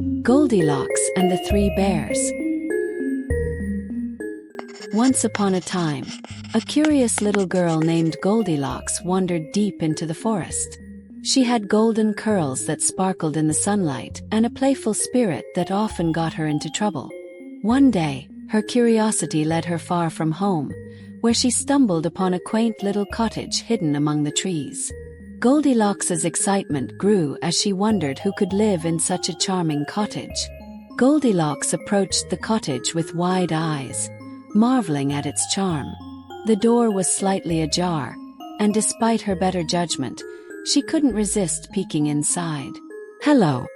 Goldilocks and the Three Bears. Once upon a time, a curious little girl named Goldilocks wandered deep into the forest. She had golden curls that sparkled in the sunlight and a playful spirit that often got her into trouble. One day, her curiosity led her far from home, where she stumbled upon a quaint little cottage hidden among the trees. Goldilocks's excitement grew as she wondered who could live in such a charming cottage. Goldilocks approached the cottage with wide eyes, marveling at its charm. The door was slightly ajar, and despite her better judgment, she couldn't resist peeking inside. "Hello.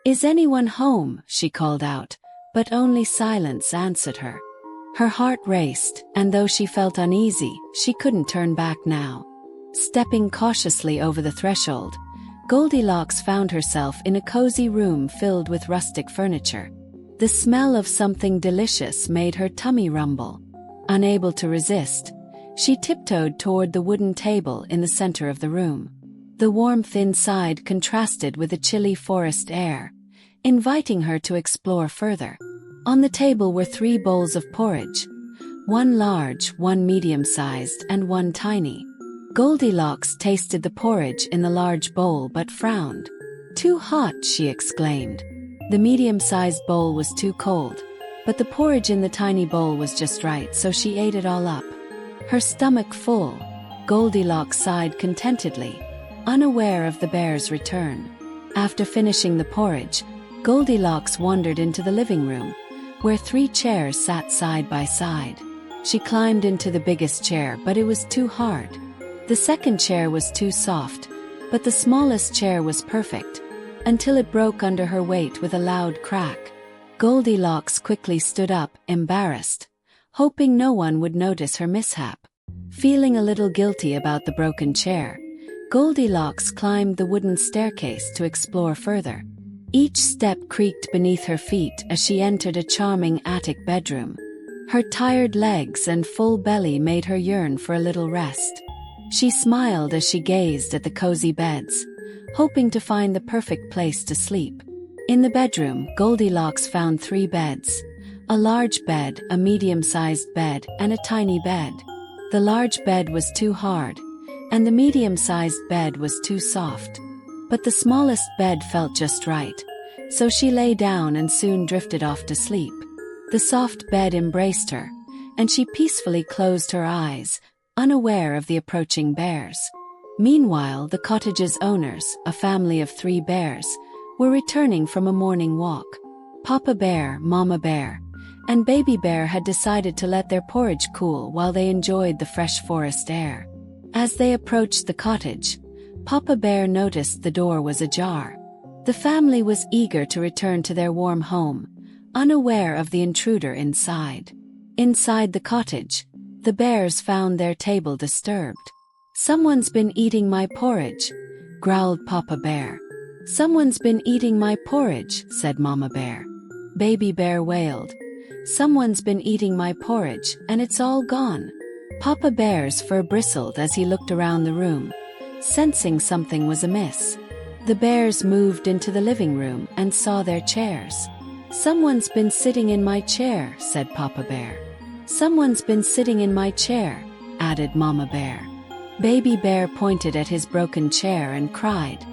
Is anyone home?" she called out, but only silence answered her. Her heart raced, and though she felt uneasy, she couldn't turn back now. Stepping cautiously over the threshold, Goldilocks found herself in a cozy room filled with rustic furniture. The smell of something delicious made her tummy rumble. Unable to resist, she tiptoed toward the wooden table in the center of the room. The warmth inside contrasted with the chilly forest air, inviting her to explore further. On the table were 3 bowls of porridge, one large, one medium-sized, and one tiny. Goldilocks tasted the porridge in the large bowl but frowned. "Too hot," she exclaimed. The medium-sized bowl was too cold, but the porridge in the tiny bowl was just right, so she ate it all up. Her stomach full, Goldilocks sighed contentedly, unaware of the bear's return. After finishing the porridge, Goldilocks wandered into the living room, where 3 chairs sat side by side. She climbed into the biggest chair, but it was too hard. The second chair was too soft, but the smallest chair was perfect, until it broke under her weight with a loud crack. Goldilocks quickly stood up, embarrassed, hoping no one would notice her mishap. Feeling a little guilty about the broken chair, Goldilocks climbed the wooden staircase to explore further. Each step creaked beneath her feet as she entered a charming attic bedroom. Her tired legs and full belly made her yearn for a little rest. She smiled as she gazed at the cozy beds, hoping to find the perfect place to sleep. In the bedroom, Goldilocks found 3 beds: a large bed, a medium-sized bed, and a tiny bed. The large bed was too hard, and the medium-sized bed was too soft. But the smallest bed felt just right, so she lay down and soon drifted off to sleep. The soft bed embraced her, and she peacefully closed her eyes, unaware of the approaching bears. Meanwhile, the cottage's owners, a family of 3 bears, were returning from a morning walk. Papa Bear, Mama Bear, and Baby Bear had decided to let their porridge cool while they enjoyed the fresh forest air. As they approached the cottage, Papa Bear noticed the door was ajar. The family was eager to return to their warm home, unaware of the intruder inside. Inside the cottage, the bears found their table disturbed. "Someone's been eating my porridge," growled Papa Bear. "Someone's been eating my porridge," said Mama Bear. Baby Bear wailed, "Someone's been eating my porridge, and it's all gone." Papa Bear's fur bristled as he looked around the room, sensing something was amiss. The bears moved into the living room and saw their chairs. "Someone's been sitting in my chair," said Papa Bear. "Someone's been sitting in my chair," added Mama Bear. Baby Bear pointed at his broken chair and cried,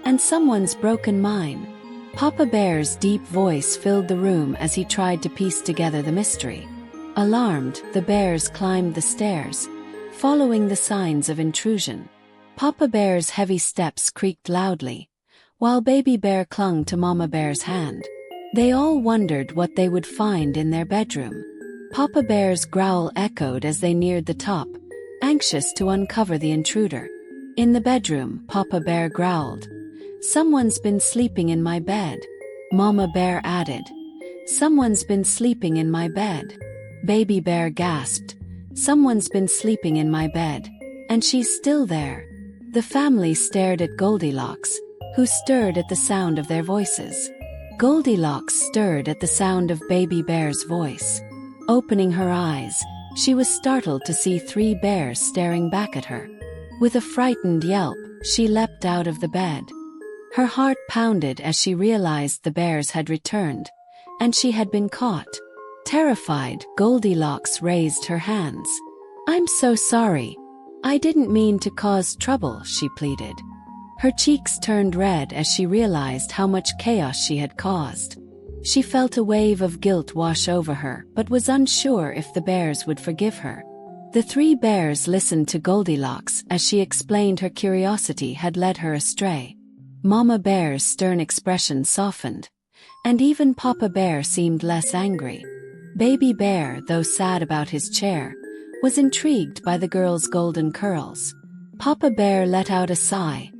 "And someone's broken mine." Papa Bear's deep voice filled the room as he tried to piece together the mystery. Alarmed, the bears climbed the stairs, following the signs of intrusion. Papa Bear's heavy steps creaked loudly, while Baby Bear clung to Mama Bear's hand. They all wondered what they would find in their bedroom. Papa Bear's growl echoed as they neared the top, anxious to uncover the intruder. In the bedroom, Papa Bear growled, "Someone's been sleeping in my bed." Mama Bear added, "Someone's been sleeping in my bed." Baby Bear gasped, "Someone's been sleeping in my bed, and she's still there." The family stared at Goldilocks, who stirred at the sound of their voices. Goldilocks stirred at the sound of Baby Bear's voice. Opening her eyes, she was startled to see 3 bears staring back at her. With a frightened yelp, she leapt out of the bed. Her heart pounded as she realized the bears had returned, and she had been caught. Terrified, Goldilocks raised her hands. "I'm so sorry. I didn't mean to cause trouble," she pleaded. Her cheeks turned red as she realized how much chaos she had caused. She felt a wave of guilt wash over her, but was unsure if the bears would forgive her. The three bears listened to Goldilocks as she explained her curiosity had led her astray. Mama Bear's stern expression softened, and even Papa Bear seemed less angry. Baby Bear, though sad about his chair, was intrigued by the girl's golden curls. Papa Bear let out a sigh,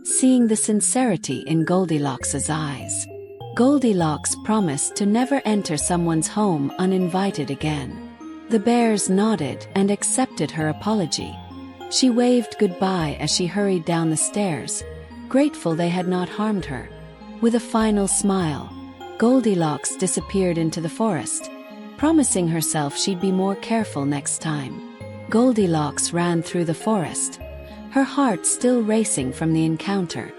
seeing the sincerity in Goldilocks's eyes. Goldilocks promised to never enter someone's home uninvited again. The bears nodded and accepted her apology. She waved goodbye as she hurried down the stairs, grateful they had not harmed her. With a final smile, Goldilocks disappeared into the forest, promising herself she'd be more careful next time. Goldilocks ran through the forest, her heart still racing from the encounter.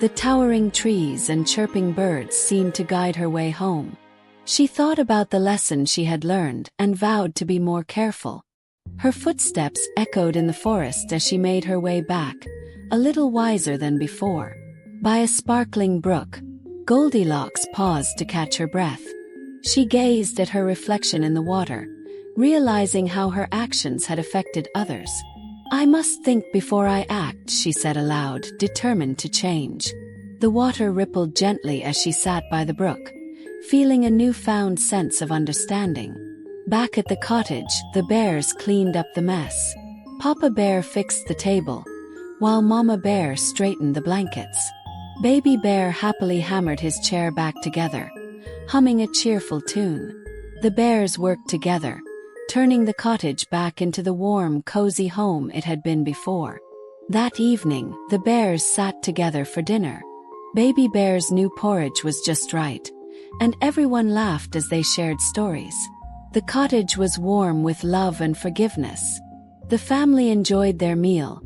The towering trees and chirping birds seemed to guide her way home. She thought about the lesson she had learned and vowed to be more careful. Her footsteps echoed in the forest as she made her way back, a little wiser than before. By a sparkling brook, Goldilocks paused to catch her breath. She gazed at her reflection in the water, realizing how her actions had affected others. "I must think before I act," she said aloud, determined to change. The water rippled gently as she sat by the brook, feeling a newfound sense of understanding. Back at the cottage, the bears cleaned up the mess. Papa Bear fixed the table, while Mama Bear straightened the blankets. Baby Bear happily hammered his chair back together, humming a cheerful tune. The bears worked together, turning the cottage back into the warm, cozy home it had been before. That evening, the bears sat together for dinner. Baby Bear's new porridge was just right, and everyone laughed as they shared stories. The cottage was warm with love and forgiveness. The family enjoyed their meal,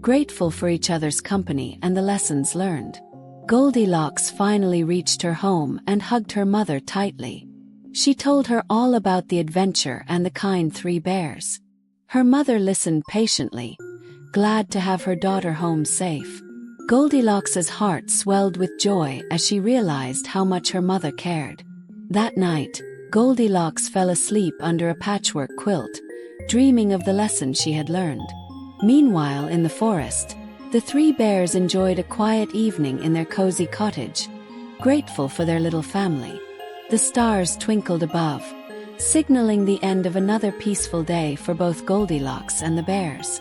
grateful for each other's company and the lessons learned. Goldilocks finally reached her home and hugged her mother tightly. She told her all about the adventure and the kind three bears. Her mother listened patiently, glad to have her daughter home safe. Goldilocks's heart swelled with joy as she realized how much her mother cared. That night, Goldilocks fell asleep under a patchwork quilt, dreaming of the lesson she had learned. Meanwhile, in the forest, the three bears enjoyed a quiet evening in their cozy cottage, grateful for their little family. The stars twinkled above, signaling the end of another peaceful day for both Goldilocks and the bears.